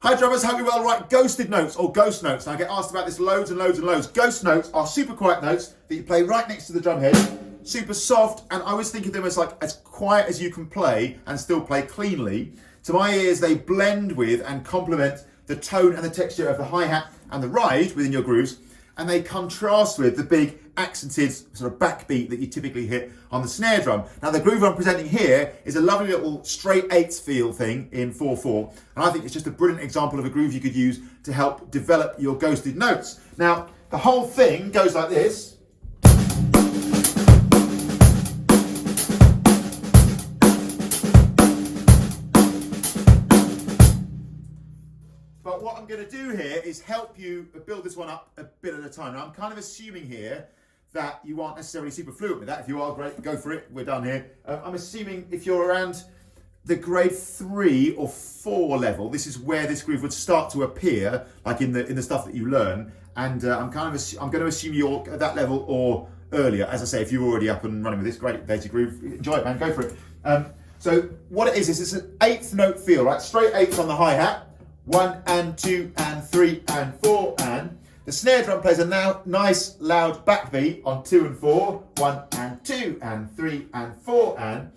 Hi drummers, hope you're well. Right, ghosted notes or ghost notes. Now, I get asked about this loads and loads and loads. Ghost notes are super quiet notes that you play right next to the drum head, super soft, and I always think of them as like as quiet as you can play and still play cleanly. To my ears, they blend with and complement the tone and the texture of the hi-hat and the ride within your grooves, and they contrast with the big accented sort of backbeat that you typically hit on the snare drum. Now the groove I'm presenting here is a lovely little straight eighths feel thing in 4/4, and I think it's just a brilliant example of a groove you could use to help develop your ghosted notes. Now the whole thing goes like this. But what I'm going to do here is help you build this one up a bit at a time. Now I'm kind of assuming here that you aren't necessarily super fluent with that. If you are, great, go for it. We're done here. I'm assuming if you're around the grade 3 or 4 level, this is where this groove would start to appear, like in the stuff that you learn. And I'm going to assume you're at that level or earlier. As I say, if you're already up and running with this, great, there's your groove. Enjoy it, man. Go for it. So what it is it's an eighth note feel, right? Straight eighths on the hi-hat. 1 and 2 and 3 and 4 and. The snare drum plays a now nice loud backbeat on 2 and 4, 1 and 2 and 3 and 4 and.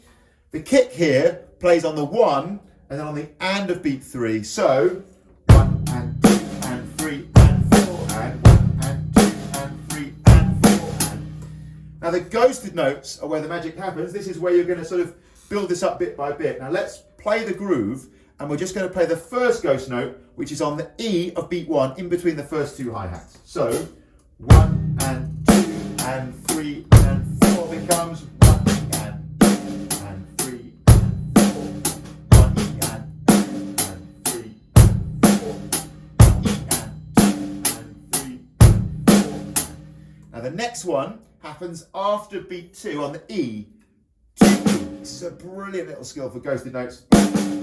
The kick here plays on the 1 and then on the and of beat 3. So 1 and 2 and 3 and 4 and 1 and 2 and 3 and 4 and. Now the ghosted notes are where the magic happens. This is where you're going to sort of build this up bit by bit. Now let's play the groove. And we're just going to play the first ghost note, which is on the E of beat 1, in between the first 2 hi-hats. So 1 and 2 and 3 and 4 becomes 1 and 2 and 3 and 4. 1 E and 2 and 3 and 4. 1 E and 2 and 3 and 4. Now the next one happens after beat 2 on the E. This is a brilliant little skill for ghosted notes.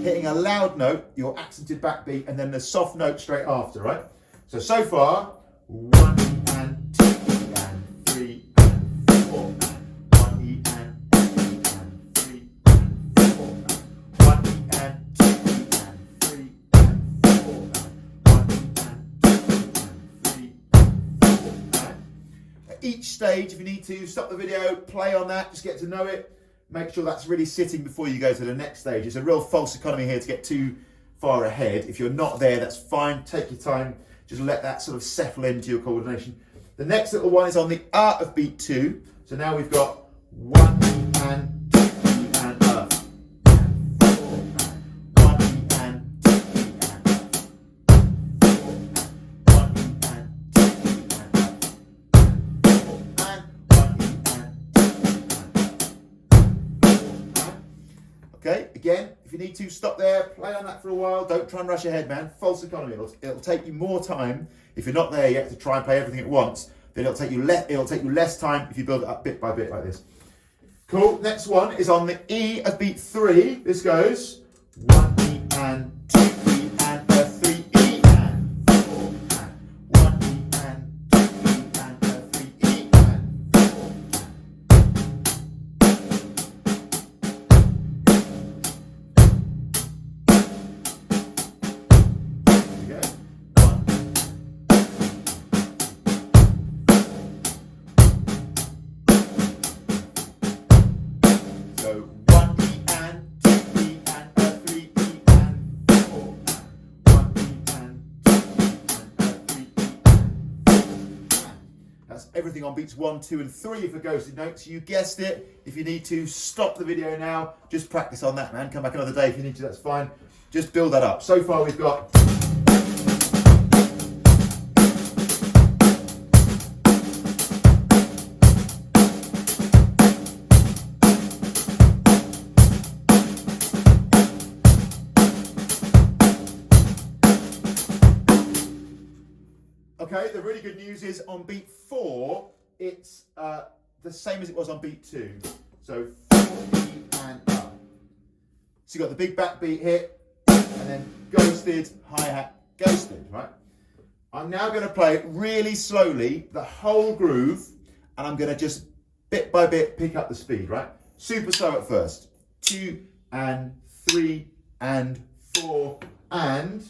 Hitting a loud note, your accented backbeat, and then the soft note straight after, right? So far, 1 E and 2 E and 3 and 4 and 1 E and 2 E and 3 and 4 and 1 E and 2 E and 3 and 4 and 1 E and 2 E and 3 and 4 and. At each stage, if you need to, stop the video, play on that, just get to know it. Make sure that's really sitting before you go to the next stage. It's a real false economy here to get too far ahead. If you're not there, that's fine. Take your time. Just let that sort of settle into your coordination. The next little one is on the A of beat 2. So now we've got 1 E and 2 E and A. 1 E and 2 E and A. 1 E and 2 E and A. Okay, again, if you need to, stop there, play on that for a while. Don't try and rush ahead, man. False economy. It'll take you more time if you're not there yet to try and play everything at once. Then it'll take you less time if you build it up bit by bit like this. Cool. Next one is on the E of beat 3. This goes 1 E and 2 E and a 3 E and 4 and 1 E and 2 E and a 3 E and 4. So 1 E and 2 E and a 3 E and 4. 1 E and 2 E and a 3 E and 4. That's everything on beats 1, 2 and 3 for ghosted notes. You guessed it. If you need to, stop the video now. Just practice on that, man. Come back another day if you need to, that's fine. Just build that up. So far we've got... Okay, the really good news is on beat 4, it's the same as it was on beat 2. So 4 E and up. So you've got the big backbeat hit, and then ghosted, hi-hat, ghosted, right? I'm now going to play it really slowly, the whole groove, and I'm going to just bit by bit pick up the speed, right? Super slow at first. 2 and 3 and 4 and...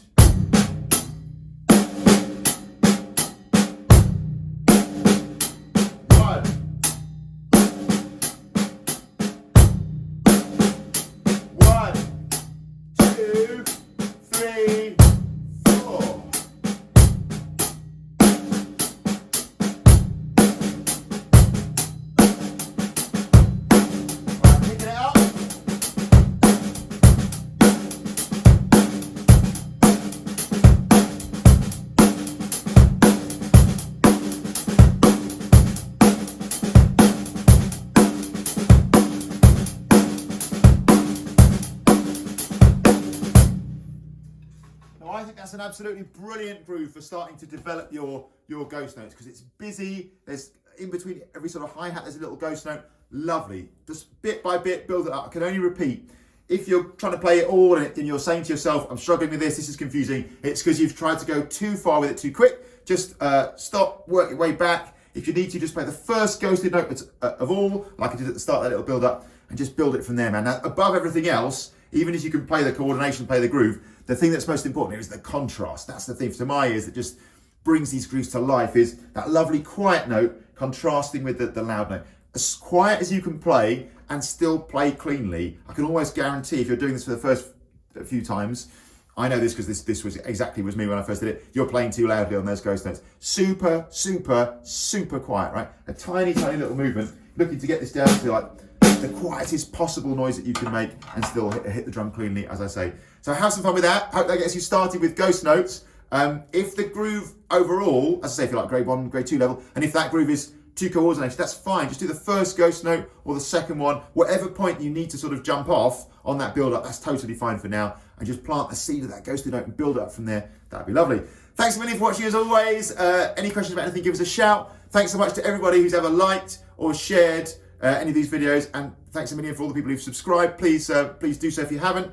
think that's an absolutely brilliant groove for starting to develop your ghost notes, because it's busy. There's in between every sort of hi-hat, there's a little ghost note. Lovely. Just bit by bit, build it up. I can only repeat. If you're trying to play it all and you're saying to yourself, I'm struggling with this is confusing, it's because you've tried to go too far with it too quick. Just stop, work your way back. If you need to, just play the first ghosted note of all, like I did at the start, that little build up, and just build it from there, man. Now, above everything else, even as you can play the coordination, play the groove, the thing that's most important here is the contrast. That's the thing to my ears that just brings these grooves to life, is that lovely quiet note contrasting with the loud note. As quiet as you can play and still play cleanly. I can almost guarantee if you're doing this for the first few times, I know this because this was me when I first did it, you're playing too loudly on those ghost notes. Super, super, super quiet, right? A tiny, tiny little movement, looking to get this down to like the quietest possible noise that you can make and still hit the drum cleanly, as I say. So have some fun with that. Hope that gets you started with ghost notes. If the groove overall, as I say, if you're like grade 1, grade 2 level, and if that groove is too coordinated, that's fine. Just do the first ghost note or the second one, whatever point you need to sort of jump off on that build up, that's totally fine for now. And just plant the seed of that ghosted note and build up from there. That'd be lovely. Thanks a million for watching as always. Any questions about anything, give us a shout. Thanks so much to everybody who's ever liked or shared any of these videos, and thanks a million for all the people who've subscribed. Please do so if you haven't.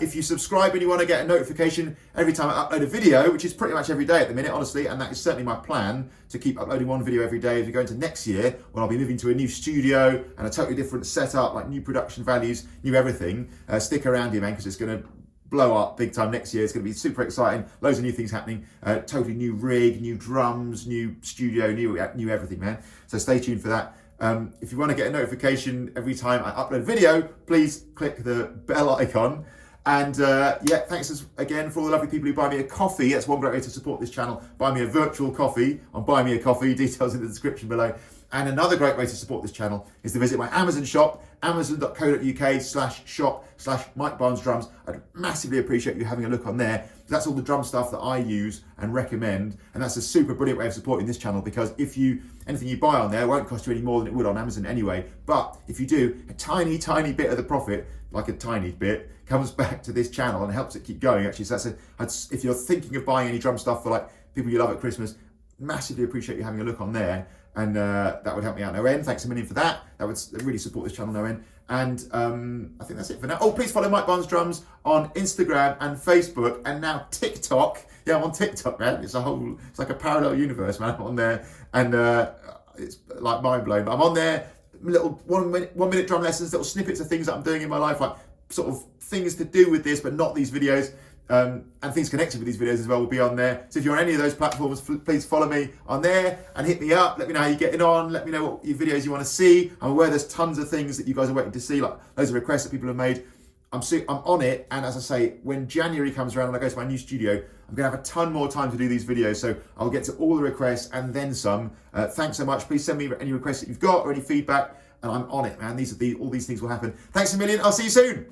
If you subscribe and you want to get a notification every time I upload a video, which is pretty much every day at the minute, honestly, and that is certainly my plan, to keep uploading one video every day as we go into next year, when I'll be moving to a new studio and a totally different setup, like new production values, new everything. Stick around here, man, because it's going to blow up big time next year. It's going to be super exciting. Loads of new things happening. Totally new rig, new drums, new studio, new everything, man. So stay tuned for that. If you want to get a notification every time I upload a video, please click the bell icon. And yeah, thanks again for all the lovely people who buy me a coffee. That's one great way to support this channel. Buy me a virtual coffee on Buy Me a Coffee, details in the description below. And another great way to support this channel is to visit my Amazon shop, amazon.co.uk/shop/Mike Barnes Drums. I'd massively appreciate you having a look on there. That's all the drum stuff that I use and recommend. And that's a super brilliant way of supporting this channel, because anything you buy on there won't cost you any more than it would on Amazon anyway. But if you do, a tiny, tiny bit of the profit, like a tiny bit, comes back to this channel and helps it keep going, actually. So if you're thinking of buying any drum stuff for like people you love at Christmas, massively appreciate you having a look on there. And that would help me out no end. Thanks a million for that. That would really support this channel no end. And I think that's it for now. Oh, please follow Mike Barnes Drums on Instagram and Facebook, and now TikTok. Yeah, I'm on TikTok, man. It's like a parallel universe, man. I'm on there, and it's like mind blowing. But I'm on there, little one minute drum lessons, little snippets of things that I'm doing in my life, like sort of things to do with this, but not these videos. And things connected with these videos as well will be on there. So if you're on any of those platforms, please follow me on there and hit me up. Let me know how you're getting on. Let me know what your videos you want to see. I'm aware there's tons of things that you guys are waiting to see, like loads of requests that people have made. I'm on it, and as I say, when January comes around and I go to my new studio, I'm going to have a ton more time to do these videos, so I'll get to all the requests and then some. Thanks so much. Please send me any requests that you've got or any feedback, and I'm on it, man. All these things will happen. Thanks a million. I'll see you soon.